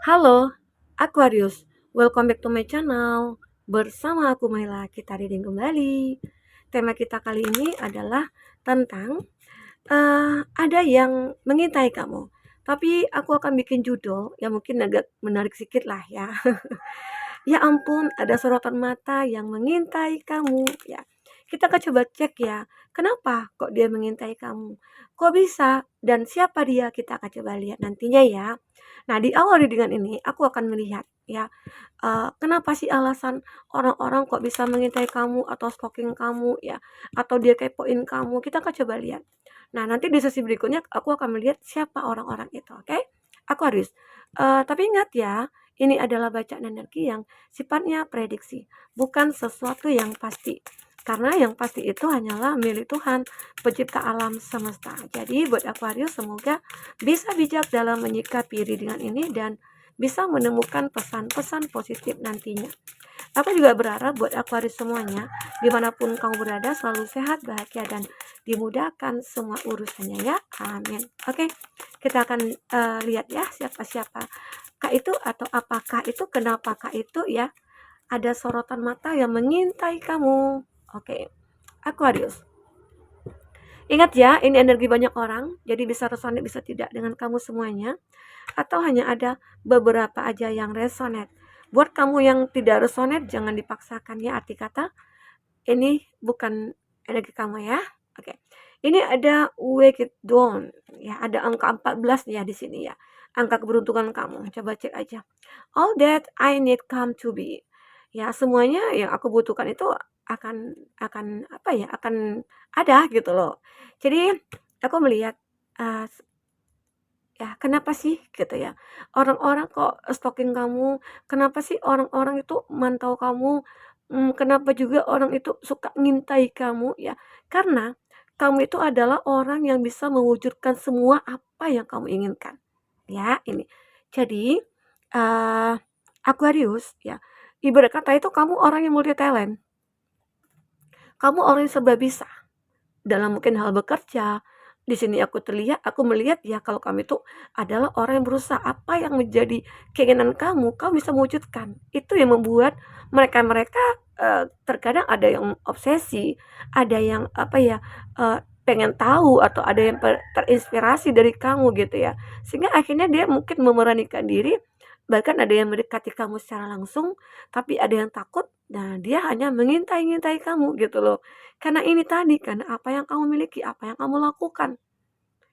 Halo, Aquarius. Welcome back to my channel. Bersama aku Maila, kita reading kembali. Tema kita kali ini adalah tentang ada yang mengintai kamu. Tapi aku akan bikin judul yang mungkin agak menarik sedikit lah ya. Ya ampun, ada sorotan mata yang mengintai kamu ya. Kita akan coba cek ya, kenapa kok dia mengintai kamu? Kok bisa? Dan siapa dia? Kita akan coba lihat nantinya ya. Nah, di awal readingan ini aku akan melihat ya, kenapa sih alasan orang-orang kok bisa mengintai kamu atau stalking kamu ya, atau dia kepoin kamu, kita akan coba lihat. Nah, nanti di sesi berikutnya aku akan melihat siapa orang-orang itu, oke? Aquarius. Tapi ingat ya, ini adalah bacaan energi yang sifatnya prediksi, bukan sesuatu yang pasti. Karena yang pasti itu hanyalah milik Tuhan, pencipta alam semesta. Jadi buat Aquarius semoga bisa bijak dalam menyikapi readingan ini dan bisa menemukan pesan-pesan positif nantinya. Aku juga berharap buat Aquarius semuanya, dimanapun kamu berada, selalu sehat, bahagia, dan dimudahkan semua urusannya ya. Amin. Oke, kita akan lihat ya siapa-siapa Kak itu atau apakah itu, kenapakah itu ya. Ada sorotan mata yang mengintai kamu. Oke, Aquarius. Ingat ya, ini energi banyak orang, jadi bisa resonate bisa tidak dengan kamu semuanya, atau hanya ada beberapa aja yang resonate. Buat kamu yang tidak resonate, jangan dipaksakan ya, arti kata ini bukan energi kamu ya. Oke. Ini ada wake it down ya, ada angka 14 ya di sini ya. Angka keberuntungan kamu. Coba cek aja. All that I need come to be. Ya, semuanya yang aku butuhkan itu akan apa ya? Akan ada gitu loh. Jadi aku melihat uh, ya kenapa sih gitu ya, orang-orang kok stalking kamu, kenapa sih orang-orang itu mantau kamu, kenapa juga orang itu suka ngintai kamu ya, karena kamu itu adalah orang yang bisa mewujudkan semua apa yang kamu inginkan, ya ini. Jadi, eee, Aquarius ya, ibarat kata itu kamu orang yang multi talent, kamu orang yang serba bisa. Dalam mungkin hal bekerja, di sini aku melihat ya kalau kamu itu adalah orang yang berusaha apa yang menjadi keinginan kamu, kamu bisa mewujudkan. Itu yang membuat mereka-mereka, terkadang ada yang obsesi, ada yang apa ya, pengen tahu atau ada yang terinspirasi dari kamu gitu ya. Sehingga akhirnya dia mungkin memberanikan diri, bahkan ada yang mendekati kamu secara langsung, tapi ada yang takut, nah dia hanya mengintai-ngintai kamu gitu loh. Karena ini tadi, karena apa yang kamu miliki, apa yang kamu lakukan.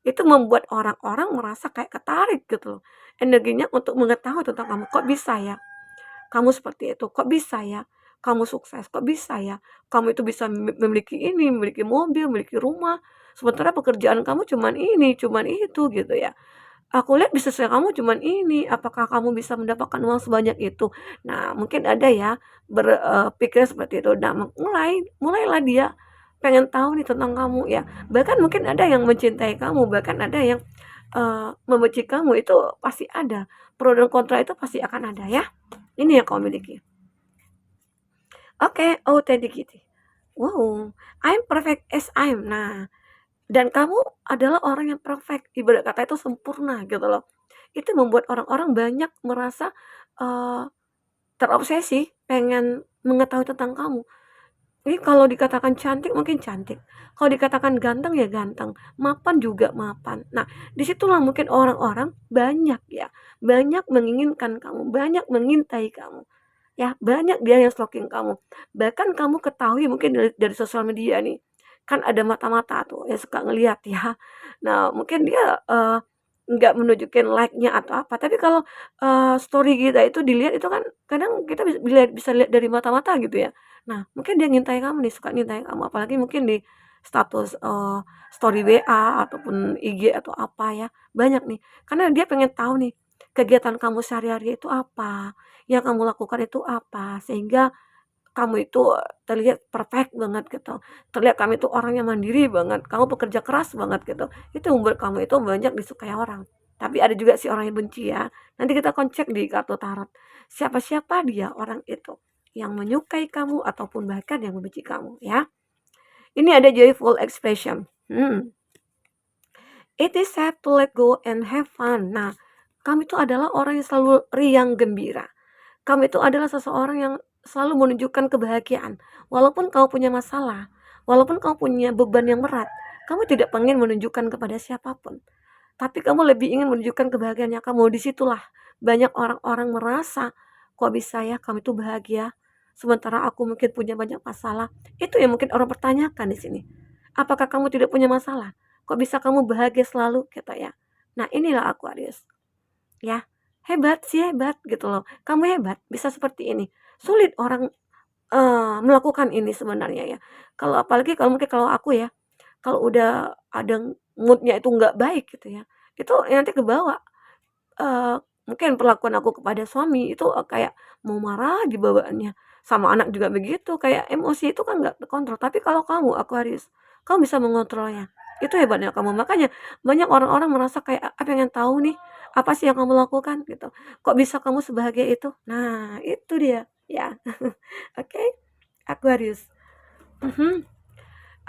Itu membuat orang-orang merasa kayak ketarik gitu loh. Energinya untuk mengetahui tentang kamu. Kok bisa ya? Kamu seperti itu. Kok bisa ya? Kamu sukses. Kok bisa ya? Kamu itu bisa memiliki ini, memiliki mobil, memiliki rumah. Sementara pekerjaan kamu cuman ini, cuman itu gitu ya. Aku lihat bisnisnya kamu cuman ini, apakah kamu bisa mendapatkan uang sebanyak itu? Nah, mungkin ada ya berpikir seperti itu. Nah, mulailah dia pengen tahu nih tentang kamu ya. Bahkan mungkin ada yang mencintai kamu, bahkan ada yang membenci kamu, itu pasti ada. Pro dan kontra itu pasti akan ada ya. Ini yang kamu miliki. Oke, authenticity. Wow, I'm perfect as I'm. Nah, dan kamu adalah orang yang perfect, ibarat kata itu sempurna gitu loh. Itu membuat orang-orang banyak merasa, eee, terobsesi pengen mengetahui tentang kamu. Ini kalau dikatakan cantik mungkin cantik, kalau dikatakan ganteng ya ganteng, mapan juga mapan. Nah, disitulah mungkin orang-orang banyak ya, banyak menginginkan kamu, banyak mengintai kamu, ya banyak dia yang stalking kamu. Bahkan kamu ketahui mungkin dari sosial media nih, kan ada mata-mata tuh yang suka ngelihat ya. Nah, mungkin dia, nggak menunjukin like-nya atau apa, tapi kalau, story kita itu dilihat itu kan kadang kita bisa lihat dari mata-mata gitu ya. Nah, mungkin dia ngintai kamu nih, suka ngintai kamu, apalagi mungkin di status, story WA ataupun IG atau apa ya, banyak nih. Karena dia pengen tahu nih, kegiatan kamu sehari-hari itu apa, yang kamu lakukan itu apa, sehingga kamu itu terlihat perfect banget gitu, terlihat kamu itu orang yang mandiri banget, kamu pekerja keras banget gitu, itu membuat kamu itu banyak disukai orang. Tapi ada juga sih orang yang benci ya, nanti kita akan cek di kartu tarot, siapa-siapa dia orang itu, yang menyukai kamu ataupun bahkan yang membenci kamu ya. Ini ada joyful expression, it is safe to let go and have fun. Nah, kamu itu adalah orang yang selalu riang gembira. Kamu itu adalah seseorang yang selalu menunjukkan kebahagiaan. Walaupun kamu punya masalah, walaupun kamu punya beban yang berat, kamu tidak pengen menunjukkan kepada siapapun. Tapi kamu lebih ingin menunjukkan kebahagiaannya kamu. Di situlah banyak orang-orang merasa, kok bisa ya kamu itu bahagia, sementara aku mungkin punya banyak masalah. Itu yang mungkin orang pertanyakan di sini. Apakah kamu tidak punya masalah? Kok bisa kamu bahagia selalu? Gitu ya. Nah inilah Aquarius. Ya, hebat sih hebat gitu loh. Kamu hebat, bisa seperti ini. Sulit orang melakukan ini sebenarnya ya. Kalau apalagi kalau mungkin kalau aku ya, kalau udah ada mood-nya itu nggak baik gitu ya, itu nanti kebawa. Eee, Mungkin perlakuan aku kepada suami itu, kayak mau marah aja bawaannya, sama anak juga begitu, kayak emosi itu kan nggak terkontrol. Tapi kalau kamu Aquarius, kamu bisa mengontrolnya. Itu hebatnya kamu. Makanya banyak orang-orang merasa kayak, pengen tahu nih, apa sih yang kamu lakukan?" Gitu. "Kok bisa kamu sebahagia itu?" Nah, itu dia, ya. Oke, Aquarius. Mhm.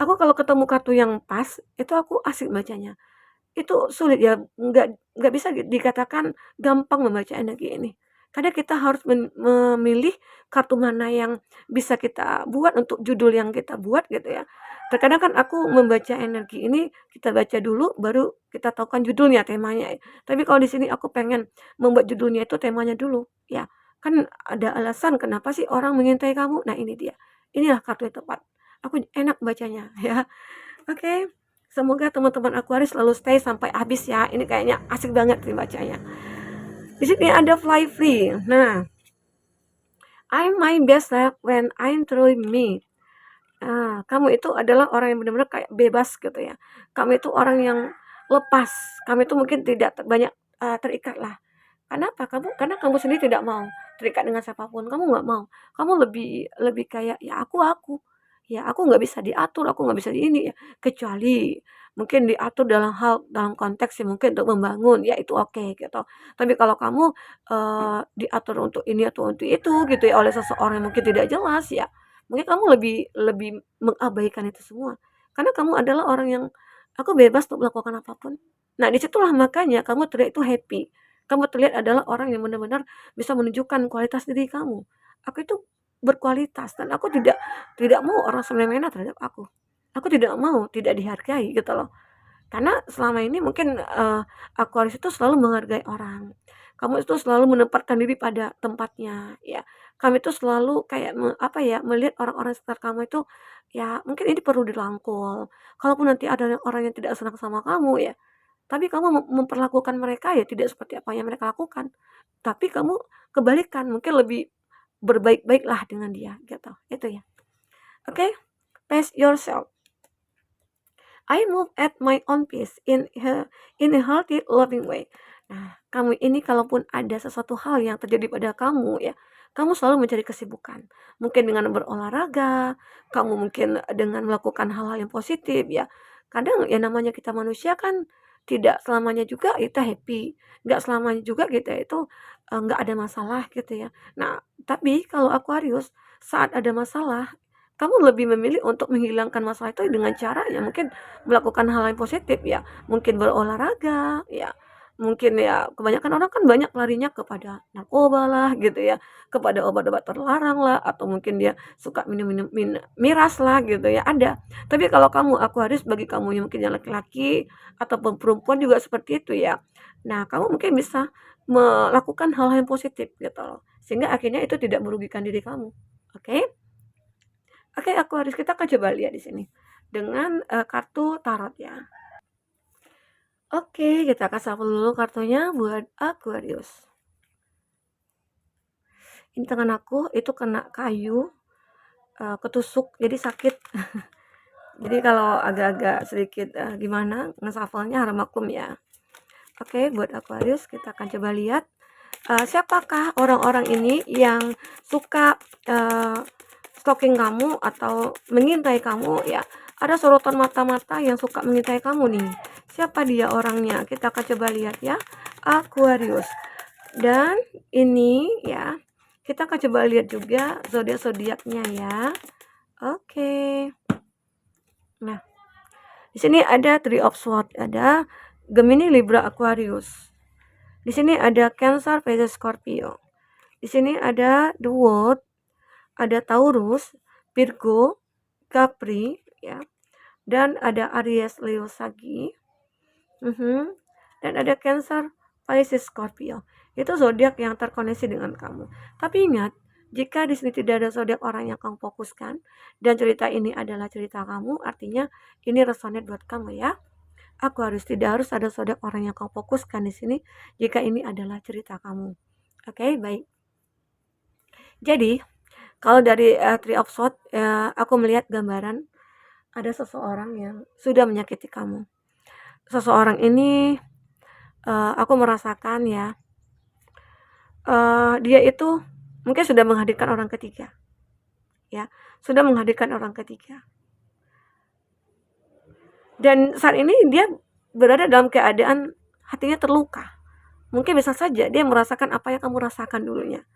Aku kalau ketemu kartu yang pas, itu aku asik bacanya. Itu sulit ya, nggak bisa dikatakan gampang membaca energi ini. Kadang kita harus memilih kartu mana yang bisa kita buat untuk judul yang kita buat gitu ya. Terkadang kan aku membaca energi ini, kita baca dulu baru kita tahu kan judulnya, temanya ya. Tapi kalau di sini aku pengen membuat judulnya itu temanya dulu, ya. Kan ada alasan kenapa sih orang mengintai kamu, nah ini dia. Inilah kartu yang tepat. Aku enak bacanya ya. Oke, semoga teman-teman Aquarius selalu stay sampai habis ya. Ini kayaknya asik banget nih bacanya. Di sini ada fly free. Nah, I'm my best self when I'm truly me. Kamu itu adalah orang yang benar-benar kayak bebas gitu ya. Kamu itu orang yang lepas. Kamu itu mungkin tidak banyak terikat lah. Kenapa? Karena kamu sendiri tidak mau terikat dengan siapapun. Kamu nggak mau. Kamu lebih lebih kayak ya aku. Ya aku nggak bisa diatur, aku nggak bisa di ini ya. Kecuali mungkin diatur dalam konteks yang mungkin untuk membangun ya itu oke gitu. Tapi kalau kamu diatur untuk ini atau untuk itu gitu ya oleh seseorang yang mungkin tidak jelas ya, mungkin kamu lebih lebih mengabaikan itu semua. Karena kamu adalah orang yang aku bebas untuk melakukan apapun. Nah, disitulah makanya kamu terlihat itu happy. Kamu terlihat adalah orang yang benar-benar bisa menunjukkan kualitas diri kamu. Aku itu berkualitas dan aku tidak mau orang semena-mena terhadap aku. Aku tidak mau tidak dihargai gitu loh. Karena selama ini mungkin, Aquarius itu selalu menghargai orang. Kamu itu selalu menempatkan diri pada tempatnya, ya. Kamu itu selalu kayak apa ya, melihat orang-orang sekitar kamu itu, ya mungkin ini perlu dirangkul. Kalaupun nanti ada orang yang tidak senang sama kamu ya, tapi kamu memperlakukan mereka ya tidak seperti apa yang mereka lakukan. Tapi kamu kebalikan, mungkin lebih berbaik-baiklah dengan dia, gitu. Itu ya. Oke? Pace yourself. I move at my own pace in a healthy, loving way. Nah, kamu ini kalaupun ada sesuatu hal yang terjadi pada kamu ya, kamu selalu mencari kesibukan. Mungkin dengan berolahraga, kamu mungkin dengan melakukan hal-hal yang positif ya. Kadang ya namanya kita manusia kan tidak selamanya juga kita happy, nggak selamanya juga kita itu nggak ada masalah gitu ya. Nah, tapi kalau Aquarius saat ada masalah kamu lebih memilih untuk menghilangkan masalah itu dengan cara ya mungkin melakukan hal yang positif ya, mungkin berolahraga ya, mungkin ya kebanyakan orang kan banyak larinya kepada narkoba lah gitu ya, kepada obat-obat terlarang lah, atau mungkin dia suka minum-minum miras lah gitu ya, ada. Tapi kalau kamu Aquarius bagi kamu yang mungkin yang laki-laki ataupun perempuan juga seperti itu ya. Nah, kamu mungkin bisa melakukan hal-hal yang positif gitu loh, sehingga akhirnya itu tidak merugikan diri kamu. Oke? Oke, Aquarius kita akan coba lihat di sini dengan kartu tarot ya. Oke, kita akan shuffle dulu kartunya buat Aquarius. Ini tangan aku itu kena kayu, ketusuk jadi sakit. Jadi kalau agak-agak sedikit gimana nge-shuffle-nya haramakum ya. Oke, buat Aquarius kita akan coba lihat siapakah orang-orang ini yang suka stalking kamu atau mengintai kamu ya. Ada sorotan mata-mata yang suka mengintai kamu nih. Siapa dia orangnya? Kita akan coba lihat ya. Aquarius. Dan ini ya, kita akan coba lihat juga zodiak-zodiaknya ya. Oke. Nah, di sini ada Three of Swords, ada Gemini, Libra, Aquarius. Di sini ada Cancer, Pisces, Scorpio. Di sini ada The World, ada Taurus, Virgo, Capri, ya, dan ada Aries, Leo, Sagi. Dan ada Cancer, Pisces, Scorpio. Itu zodiak yang terkoneksi dengan kamu. Tapi ingat, jika di sini tidak ada zodiak orang yang kamu fokuskan dan cerita ini adalah cerita kamu, artinya ini resonate buat kamu ya. Tidak harus ada zodiak orang yang kamu fokuskan di sini jika ini adalah cerita kamu. Oke, baik. Jadi, kalau dari Three of Swords, aku melihat gambaran ada seseorang yang sudah menyakiti kamu. Seseorang ini aku merasakan ya, dia itu mungkin sudah menghadirkan orang ketiga, ya, sudah menghadirkan orang ketiga. Dan saat ini dia berada dalam keadaan hatinya terluka. Mungkin bisa saja dia merasakan apa yang kamu rasakan dulunya.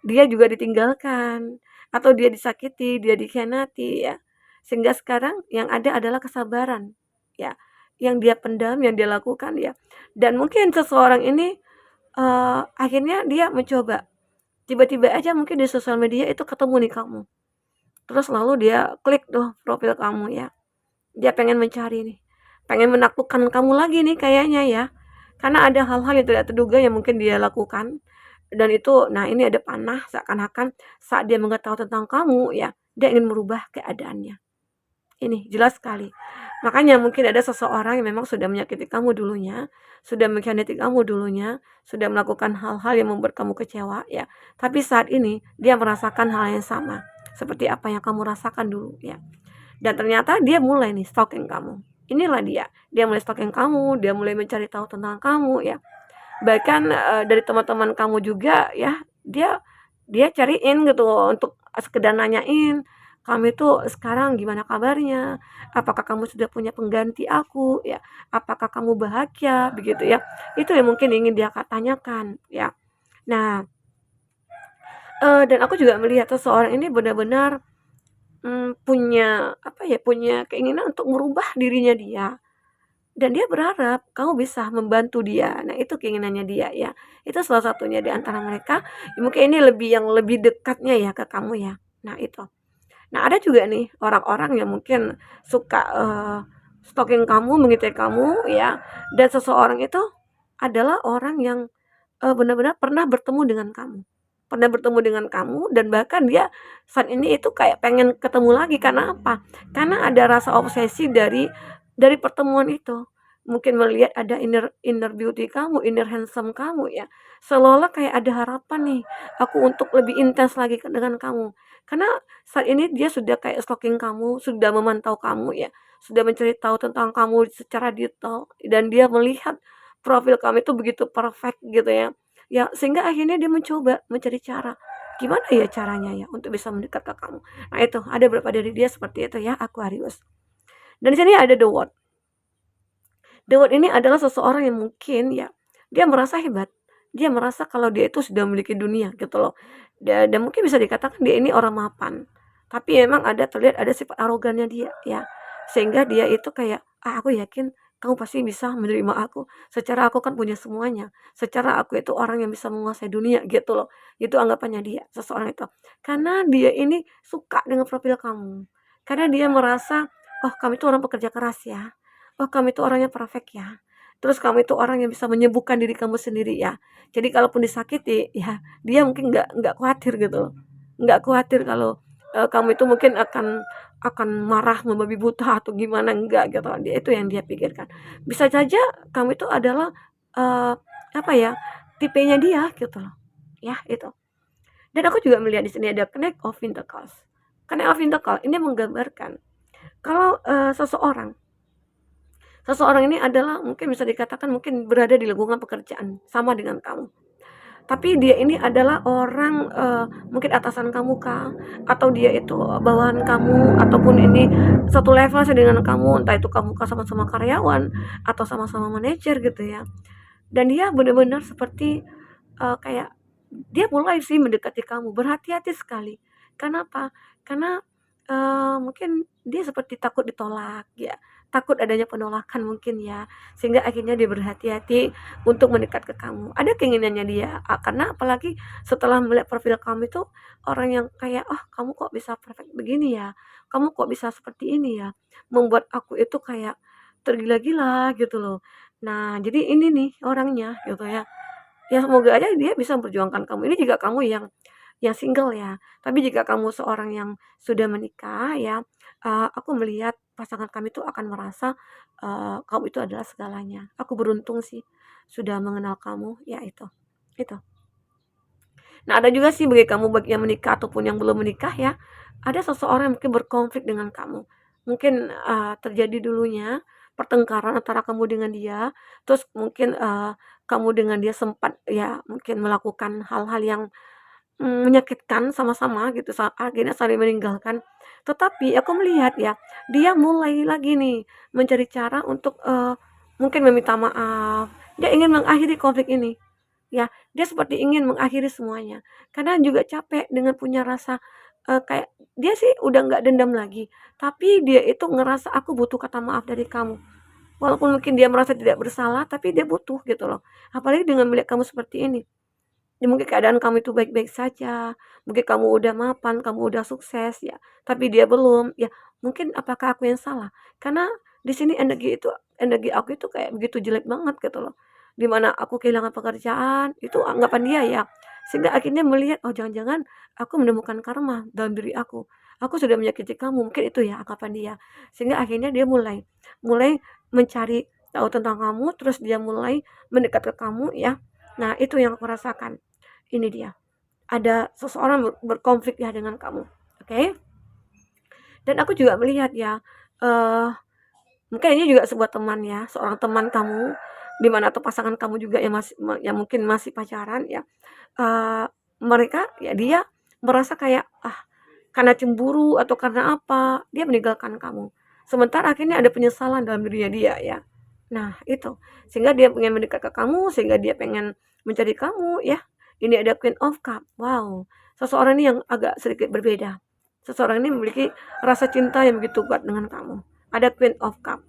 Dia juga ditinggalkan, atau dia disakiti, dia dikhianati ya. Sehingga sekarang yang ada adalah kesabaran, ya, yang dia pendam, yang dia lakukan ya. Dan mungkin seseorang ini akhirnya dia mencoba, tiba-tiba aja mungkin di sosial media itu ketemu nih kamu. Terus lalu dia klik tuh profil kamu ya. Dia pengen mencari nih, pengen menaklukkan kamu lagi nih kayaknya ya. Karena ada hal-hal yang tidak terduga yang mungkin dia lakukan. Dan itu, nah ini ada panah seakan-akan saat dia mengetahui tentang kamu ya, dia ingin merubah keadaannya. Ini jelas sekali. Makanya mungkin ada seseorang yang memang sudah menyakiti kamu dulunya, sudah mengkhianati kamu dulunya, sudah melakukan hal-hal yang membuat kamu kecewa ya. Tapi saat ini dia merasakan hal yang sama seperti apa yang kamu rasakan dulu ya. Dan ternyata dia mulai nih stalking kamu. Inilah dia mulai stalking kamu, dia mulai mencari tahu tentang kamu ya. Bahkan dari teman-teman kamu juga ya, dia cariin gitu untuk sekedar nanyain, "Kamu itu sekarang gimana kabarnya? Apakah kamu sudah punya pengganti aku ya? Apakah kamu bahagia?" Begitu ya. Itu yang mungkin ingin dia tanyakan ya. Nah, dan aku juga melihat seseorang ini benar-benar punya apa ya, punya keinginan untuk merubah dirinya dia. Dan dia berharap kamu bisa membantu dia. Nah, itu keinginannya dia ya. Itu salah satunya di antara mereka. Mungkin ini yang lebih dekatnya ya ke kamu ya. Nah, itu. Nah, ada juga nih orang-orang yang mungkin suka stalking kamu, mengikuti kamu ya. Dan seseorang itu adalah orang yang benar-benar pernah bertemu dengan kamu. Pernah bertemu dengan kamu dan bahkan dia saat ini itu kayak pengen ketemu lagi. Karena apa? Karena ada rasa obsesi dari pertemuan itu. Mungkin melihat ada inner beauty kamu, inner handsome kamu ya. Seolah-olah kayak ada harapan nih, aku untuk lebih intens lagi dengan kamu. Karena saat ini dia sudah kayak stalking kamu, sudah memantau kamu ya, sudah mencari tahu tentang kamu secara detail dan dia melihat profil kamu itu begitu perfect gitu ya. Ya, sehingga akhirnya dia mencoba mencari cara, gimana ya caranya ya untuk bisa mendekat ke kamu. Nah, itu ada beberapa dari dia seperti itu ya, Aquarius. Dan di sini ada The World. The World ini adalah seseorang yang mungkin ya, dia merasa hebat. Dia merasa kalau dia itu sudah memiliki dunia gitu loh. Dan mungkin bisa dikatakan dia ini orang mapan. Tapi memang terlihat ada sifat arogannya dia ya. Sehingga dia itu kayak, aku yakin kamu pasti bisa menerima aku. Secara aku kan punya semuanya. Secara aku itu orang yang bisa menguasai dunia gitu loh. Itu anggapannya dia, seseorang itu. Karena dia ini suka dengan profil kamu. Karena dia merasa, oh kamu itu orang pekerja keras ya. Oh kamu itu orangnya perfect ya. Terus kamu itu orang yang bisa menyembuhkan diri kamu sendiri ya. Jadi kalaupun disakiti ya, dia mungkin nggak khawatir gitu loh. Nggak khawatir kalau kamu itu mungkin akan marah, membabi buta atau gimana, enggak gitu. Dia itu yang dia pikirkan. Bisa saja kamu itu adalah apa ya, tipenya dia gitu loh. Ya, itu. Dan aku juga melihat di sini ada Knight of Pentacles. Knight of Pentacles ini menggambarkan kalau seseorang ini adalah mungkin bisa dikatakan mungkin berada di lingkungan pekerjaan sama dengan kamu. Tapi dia ini adalah orang mungkin atasan kamu kah, atau dia itu bawahan kamu, ataupun ini satu level dengan kamu, entah itu kamu sama-sama karyawan atau sama-sama manajer gitu ya. Dan dia benar-benar seperti kayak dia mulai sih mendekati kamu, berhati-hati sekali. Kenapa? Karena mungkin dia seperti takut ditolak ya, takut adanya penolakan mungkin ya, sehingga akhirnya dia berhati-hati untuk mendekat ke kamu. Ada keinginannya dia, karena apalagi setelah melihat profil kamu itu orang yang kayak, "Oh, kamu kok bisa perfect begini ya? Kamu kok bisa seperti ini ya?" Membuat aku itu kayak tergila-gila gitu loh. Nah, jadi ini nih orangnya gitu ya. Ya semoga aja dia bisa memperjuangkan kamu. Ini jika kamu yang single ya. Tapi jika kamu seorang yang sudah menikah ya, aku melihat pasangan kami itu akan merasa, kamu itu adalah segalanya. Aku beruntung sih sudah mengenal kamu, ya itu. Nah, ada juga sih bagi yang menikah ataupun yang belum menikah ya, ada seseorang yang mungkin berkonflik dengan kamu. Mungkin, terjadi dulunya pertengkaran antara kamu dengan dia, terus mungkin, kamu dengan dia sempat ya mungkin melakukan hal-hal yang, menyakitkan sama-sama gitu, akhirnya saling meninggalkan. Tetapi aku melihat ya, dia mulai lagi nih mencari cara untuk, mungkin meminta maaf, dia ingin mengakhiri konflik ini. Ya, dia seperti ingin mengakhiri semuanya, karena juga capek dengan punya rasa, kayak dia sih udah nggak dendam lagi, tapi dia itu ngerasa, "Aku butuh kata maaf dari kamu." Walaupun mungkin dia merasa tidak bersalah, tapi dia butuh gitu loh. Apalagi dengan melihat kamu seperti ini. Ya mungkin keadaan kamu itu baik-baik saja, mungkin kamu udah mapan, kamu udah sukses ya, tapi dia belum, ya mungkin apakah aku yang salah? Karena di sini energi aku itu kayak begitu jelek banget gitu loh. Di mana aku kehilangan pekerjaan, itu anggapan dia ya. Sehingga akhirnya melihat, oh jangan-jangan aku menemukan karma dalam diri aku. Aku sudah menyakiti kamu, mungkin itu ya anggapan dia. Sehingga akhirnya dia mulai mulai mencari tahu tentang kamu, terus dia mulai mendekat ke kamu ya. Nah, itu yang aku rasakan. Ini dia, ada seseorang berkonflik ya dengan kamu, oke? Dan aku juga melihat ya, eee, mungkin ini juga sebuah teman ya, seorang teman kamu, di mana tuh pasangan kamu juga yang mungkin masih pacaran ya, eee, mereka ya dia merasa kayak, karena cemburu atau karena apa, dia meninggalkan kamu. Sementara akhirnya ada penyesalan dalam dirinya dia ya. Nah itu, sehingga dia pengen mendekat ke kamu, sehingga dia pengen mencari kamu ya. Ini ada Queen of Cup, wow, seseorang ini yang agak sedikit berbeda. Seseorang ini memiliki rasa cinta yang begitu kuat dengan kamu. Ada Queen of Cup,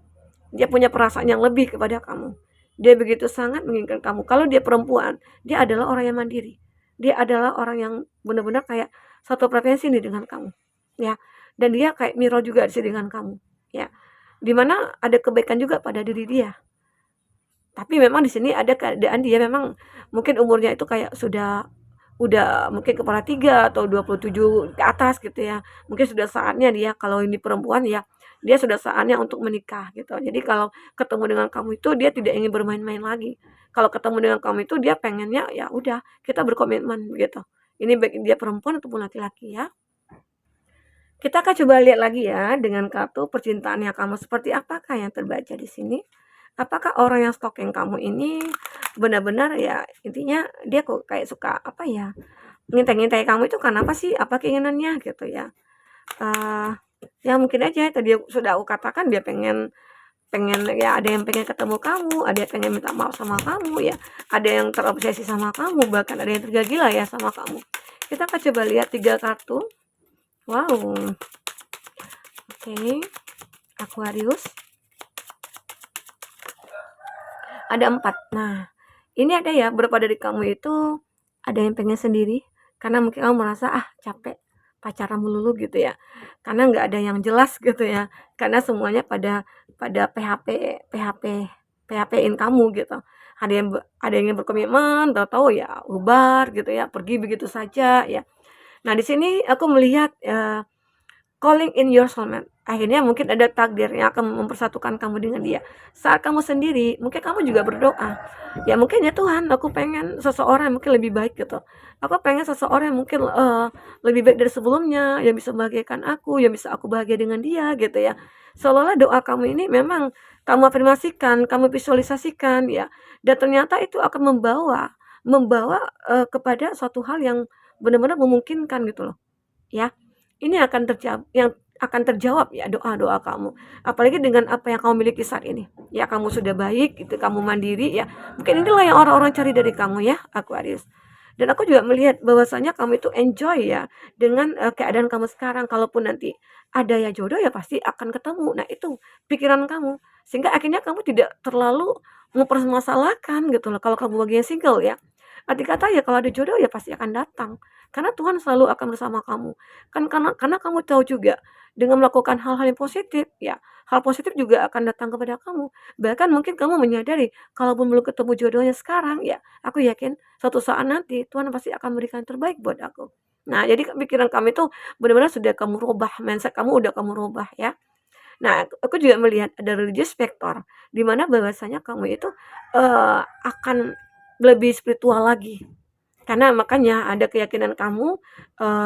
dia punya perasaan yang lebih kepada kamu. Dia begitu sangat menginginkan kamu. Kalau dia perempuan, dia adalah orang yang mandiri. Dia adalah orang yang benar-benar kayak satu frekuensi nih dengan kamu, ya. Dan dia kayak mirror juga sih dengan kamu, ya. Di mana ada kebaikan juga pada diri dia. Tapi memang di sini ada keadaan dia memang mungkin umurnya itu kayak udah mungkin kepala 3 atau 27 ke atas gitu ya. Mungkin sudah saatnya dia, kalau ini perempuan ya, dia sudah saatnya untuk menikah gitu. Jadi kalau ketemu dengan kamu itu dia tidak ingin bermain-main lagi. Kalau ketemu dengan kamu itu dia pengennya ya udah kita berkomitmen gitu. Ini baik dia perempuan ataupun laki-laki ya. Kita akan coba lihat lagi ya dengan kartu percintaannya kamu seperti apakah yang terbaca di sini. Apakah orang yang stalking kamu ini benar-benar ya intinya dia kok kayak suka apa ya, ngintai-ngintai kamu itu karena apa sih? Apa keinginannya gitu ya. Eee, ya mungkin aja tadi sudah aku katakan dia pengen pengen ya ada yang pengen ketemu kamu, ada yang pengen minta maaf sama kamu ya, ada yang terobsesi sama kamu, bahkan ada yang tergila-gila ya sama kamu. Kita akan coba lihat 3 kartu. Wow, oke, Aquarius. Ada 4. Nah, ini ada ya beberapa dari kamu itu ada yang pengen sendiri karena mungkin kamu merasa, capek pacaran melulu gitu ya. Karena nggak ada yang jelas gitu ya. Karena semuanya pada pada PHP-in kamu gitu. Ada yang berkomitmen, tahu-tahu ya bubar gitu ya, pergi begitu saja ya. Nah, di sini aku melihat, calling in your soulmate. Akhirnya mungkin ada takdir yang akan mempersatukan kamu dengan dia. Saat kamu sendiri, mungkin kamu juga berdoa. Ya mungkin ya Tuhan, aku pengen seseorang yang mungkin lebih baik gitu. Aku pengen seseorang yang mungkin lebih baik dari sebelumnya, yang bisa membahagiakan aku, yang bisa aku bahagia dengan dia gitu ya. Seolah-olah doa kamu ini memang kamu afirmasikan, kamu visualisasikan ya. Dan ternyata itu akan membawa membawa kepada suatu hal yang benar-benar memungkinkan gitu loh. Ya, ini yang akan terjawab ya doa-doa kamu. Apalagi dengan apa yang kamu miliki saat ini. Ya kamu sudah baik, itu kamu mandiri ya. Mungkin inilah yang orang-orang cari dari kamu ya, Aquarius. Dan aku juga melihat bahwasanya kamu itu enjoy ya dengan, keadaan kamu sekarang. Kalaupun nanti ada ya jodoh ya pasti akan ketemu. Nah itu pikiran kamu, sehingga akhirnya kamu tidak terlalu mempermasalahkan gitu loh kalau kamu bagian single ya. Arti kata ya kalau ada jodoh ya pasti akan datang, karena Tuhan selalu akan bersama kamu. Kan karena kamu tahu juga dengan melakukan hal-hal yang positif ya, hal positif juga akan datang kepada kamu. Bahkan mungkin kamu menyadari kalaupun belum ketemu jodohnya sekarang ya, aku yakin suatu saat nanti Tuhan pasti akan memberikan yang terbaik buat aku. Nah, jadi pikiran kamu itu benar-benar sudah kamu rubah, mindset kamu udah kamu rubah ya. Nah, aku juga melihat ada religious factor, di mana bahwasanya kamu itu, akan lebih spiritual lagi. Karena makanya ada keyakinan kamu,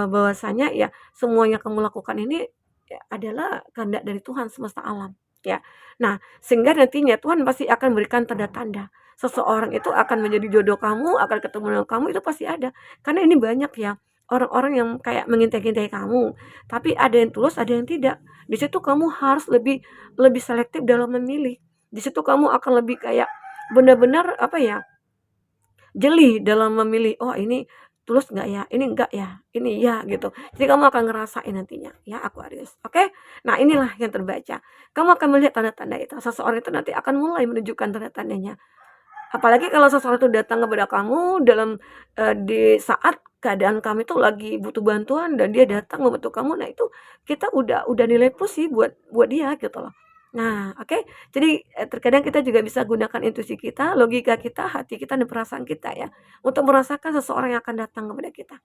bahwasanya ya semuanya kamu lakukan ini ya adalah kehendak dari Tuhan semesta alam, ya. Nah, sehingga nantinya Tuhan pasti akan berikan tanda-tanda, seseorang itu akan menjadi jodoh kamu, akan ketemu dengan kamu itu pasti ada. Karena ini banyak ya, orang-orang yang kayak mengintai-ngintai kamu, tapi ada yang tulus, ada yang tidak. Di situ kamu harus lebih lebih selektif dalam memilih. Di situ kamu akan lebih kayak benar-benar apa ya, jeli dalam memilih, "Oh ini tulus nggak ya? Ini enggak ya? Ini ya," gitu. Jadi kamu akan ngerasain nantinya ya Aquarius, oke? Nah inilah yang terbaca. Kamu akan melihat tanda-tanda itu, seseorang itu nanti akan mulai menunjukkan tanda-tandanya. Apalagi kalau seseorang itu datang kepada kamu dalam, di saat keadaan kamu itu lagi butuh bantuan dan dia datang membantu kamu, nah itu kita udah nilai plus sih buat dia gitu loh. Nah, oke. Jadi, terkadang kita juga bisa gunakan intuisi kita, logika kita, hati kita, dan perasaan kita ya, untuk merasakan seseorang yang akan datang kepada kita.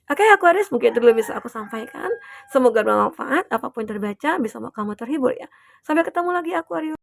Oke Aquarius, mungkin itu dulu bisa aku sampaikan. Semoga bermanfaat, apapun yang terbaca bisa membuat kamu terhibur ya. Sampai ketemu lagi Aquarius.